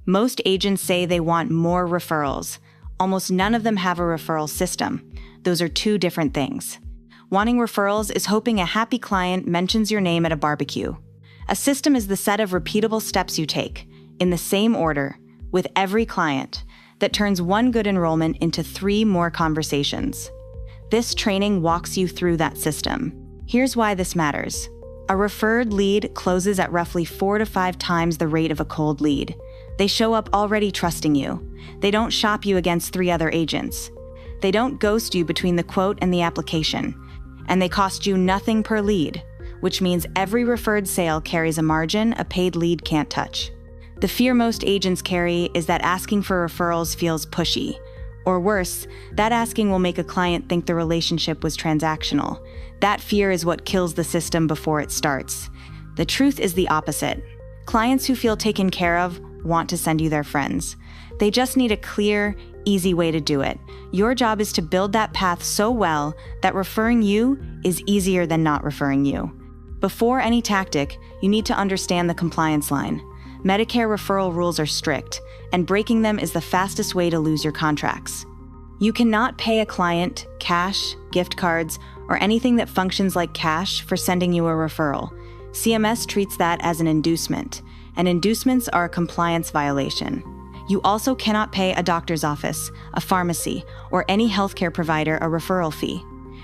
Most agents say they want more referrals. Almost none of them have a referral system. Those are two different things. Wanting referrals is hoping a happy client mentions your name at a barbecue. A system is the set of repeatable steps you take, in the same order, with every client, that turns one good enrollment into 3 more conversations. This training walks you through that system. Here's why this matters. A referred lead closes at roughly 4 to 5 times the rate of a cold lead. They show up already trusting you. They don't shop you against 3 other agents. They don't ghost you between the quote and the application. And they cost you nothing per lead, which means every referred sale carries a margin a paid lead can't touch. The fear most agents carry is that asking for referrals feels pushy. Or worse, that asking will make a client think the relationship was transactional. That fear is what kills the system before it starts. The truth is the opposite. Clients who feel taken care of want to send you their friends. They just need a clear, easy way to do it. Your job is to build that path so well that referring you is easier than not referring you. Before any tactic, you need to understand the compliance line. Medicare referral rules are strict, and breaking them is the fastest way to lose your contracts. You cannot pay a client cash, gift cards, or anything that functions like cash for sending you a referral. CMS treats that as an inducement, and inducements are a compliance violation. You also cannot pay a doctor's office, a pharmacy, or any healthcare provider a referral fee.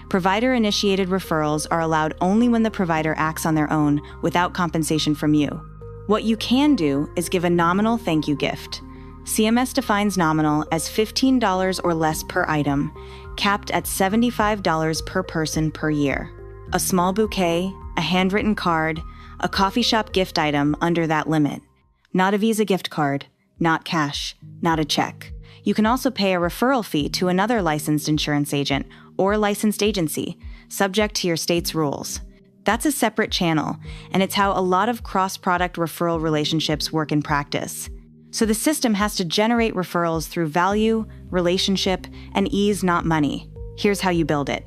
Provider-initiated referrals are allowed only when the provider acts on their own without compensation from you. What you can do is give a nominal thank you gift. CMS defines nominal as $15 or less per item, capped at $75 per person per year. A small bouquet, a handwritten card, a coffee shop gift item under that limit. Not a Visa gift card, not cash, not a check. You can also pay a referral fee to another licensed insurance agent or licensed agency, subject to your state's rules. That's a separate channel, and it's how a lot of cross-product referral relationships work in practice. So the system has to generate referrals through value, relationship, and ease, not money. Here's how you build it.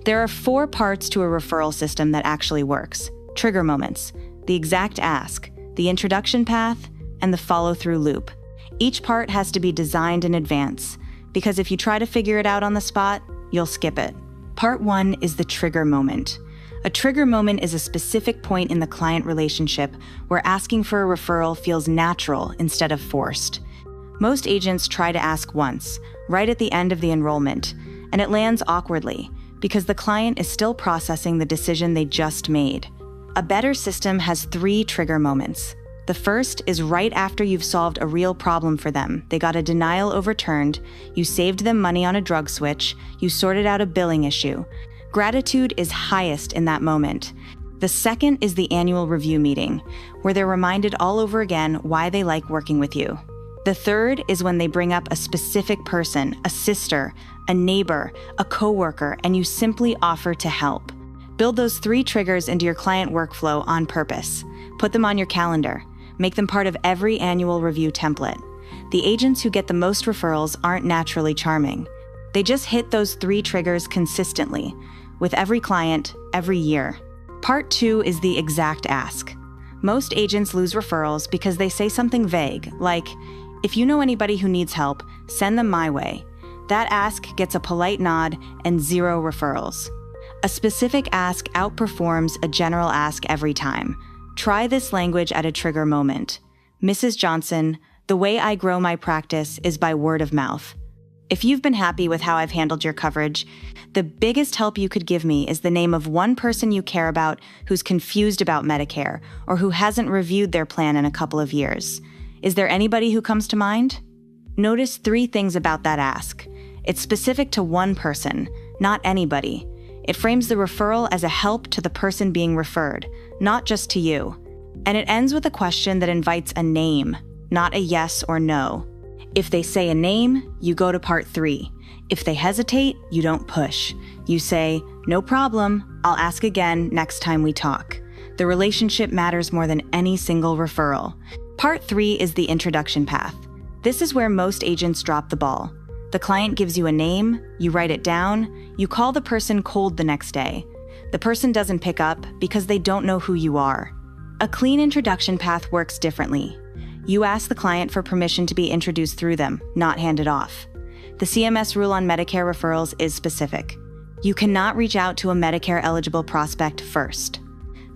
There are 4 parts to a referral system that actually works. Trigger moments, the exact ask, the introduction path, and the follow-through loop. Each part has to be designed in advance, because if you try to figure it out on the spot, you'll skip it. Part 1 is the trigger moment. A trigger moment is a specific point in the client relationship where asking for a referral feels natural instead of forced. Most agents try to ask once, right at the end of the enrollment, and it lands awkwardly because the client is still processing the decision they just made. A better system has 3 trigger moments. The first is right after you've solved a real problem for them. They got a denial overturned, you saved them money on a drug switch, you sorted out a billing issue. Gratitude is highest in that moment. The second is the annual review meeting, where they're reminded all over again why they like working with you. The third is when they bring up a specific person, a sister, a neighbor, a coworker, and you simply offer to help. Build those 3 triggers into your client workflow on purpose. Put them on your calendar. Make them part of every annual review template. The agents who get the most referrals aren't naturally charming. They just hit those 3 triggers consistently, with every client, every year. Part 2 is the exact ask. Most agents lose referrals because they say something vague, like, if you know anybody who needs help, send them my way. That ask gets a polite nod and 0 referrals. A specific ask outperforms a general ask every time. Try this language at a trigger moment. Mrs. Johnson, the way I grow my practice is by word of mouth. If you've been happy with how I've handled your coverage, the biggest help you could give me is the name of one person you care about who's confused about Medicare or who hasn't reviewed their plan in a couple of years. Is there anybody who comes to mind? Notice 3 things about that ask. It's specific to one person, not anybody. It frames the referral as a help to the person being referred, not just to you. And it ends with a question that invites a name, not a yes or no. If they say a name, you go to part 3. If they hesitate, you don't push. You say, no problem, I'll ask again next time we talk. The relationship matters more than any single referral. Part 3 is the introduction path. This is where most agents drop the ball. The client gives you a name, you write it down, you call the person cold the next day. The person doesn't pick up because they don't know who you are. A clean introduction path works differently. You ask the client for permission to be introduced through them, not handed off. The CMS rule on Medicare referrals is specific. You cannot reach out to a Medicare-eligible prospect first.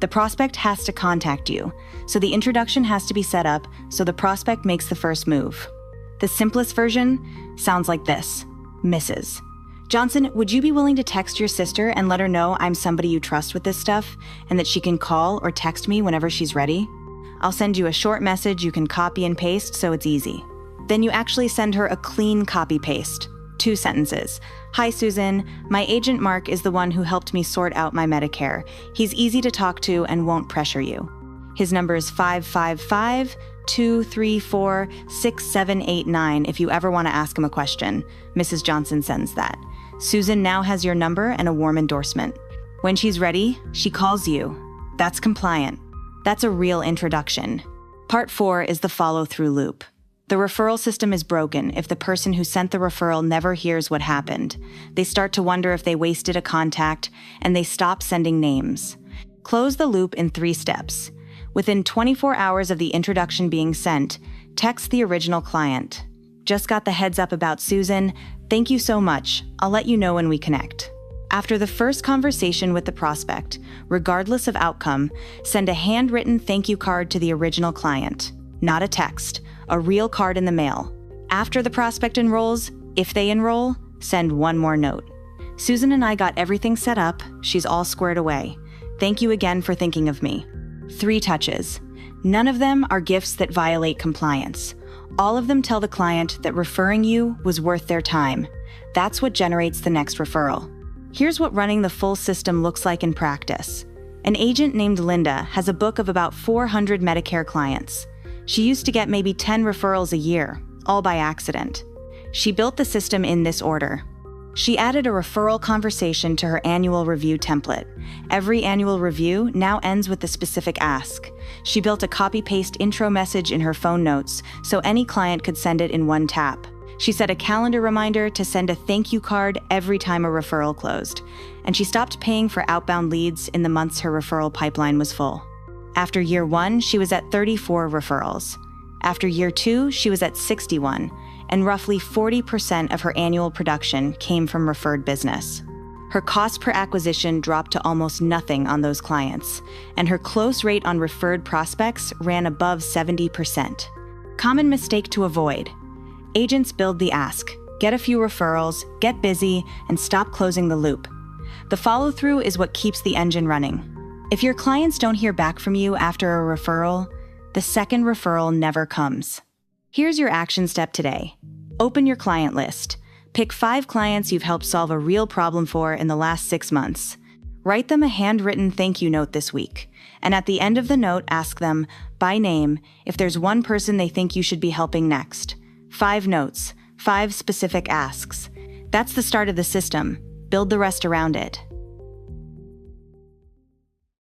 The prospect has to contact you, so the introduction has to be set up so the prospect makes the first move. The simplest version sounds like this: Mrs. Johnson, would you be willing to text your sister and let her know I'm somebody you trust with this stuff and that she can call or text me whenever she's ready? I'll send you a short message you can copy and paste so it's easy. Then you actually send her a clean copy-paste. 2 sentences. Hi, Susan. My agent Mark is the one who helped me sort out my Medicare. He's easy to talk to and won't pressure you. His number is 555-234-6789 if you ever want to ask him a question. Mrs. Johnson sends that. Susan now has your number and a warm endorsement. When she's ready, she calls you. That's compliant. That's a real introduction. Part 4 is the follow-through loop. The referral system is broken if the person who sent the referral never hears what happened. They start to wonder if they wasted a contact, and they stop sending names. Close the loop in 3 steps. Within 24 hours of the introduction being sent, text the original client. Just got the heads up about Susan. Thank you so much. I'll let you know when we connect. After the first conversation with the prospect, regardless of outcome, send a handwritten thank you card to the original client. Not a text, a real card in the mail. After the prospect enrolls, if they enroll, send one more note. Susan and I got everything set up. She's all squared away. Thank you again for thinking of me. 3 touches. None of them are gifts that violate compliance. All of them tell the client that referring you was worth their time. That's what generates the next referral. Here's what running the full system looks like in practice. An agent named Linda has a book of about 400 Medicare clients. She used to get maybe 10 referrals a year, all by accident. She built the system in this order. She added a referral conversation to her annual review template. Every annual review now ends with the specific ask. She built a copy-paste intro message in her phone notes so any client could send it in one tap. She set a calendar reminder to send a thank you card every time a referral closed. And she stopped paying for outbound leads in the months her referral pipeline was full. After year 1, she was at 34 referrals. After year 2, she was at 61, and roughly 40% of her annual production came from referred business. Her cost per acquisition dropped to almost nothing on those clients, and her close rate on referred prospects ran above 70%. Common mistake to avoid. Agents build the ask, get a few referrals, get busy, and stop closing the loop. The follow-through is what keeps the engine running. If your clients don't hear back from you after a referral, the second referral never comes. Here's your action step today. Open your client list. Pick 5 clients you've helped solve a real problem for in the last 6 months. Write them a handwritten thank you note this week. And at the end of the note, ask them, by name, if there's one person they think you should be helping next. 5 notes, 5 specific asks. That's the start of the system. Build the rest around it.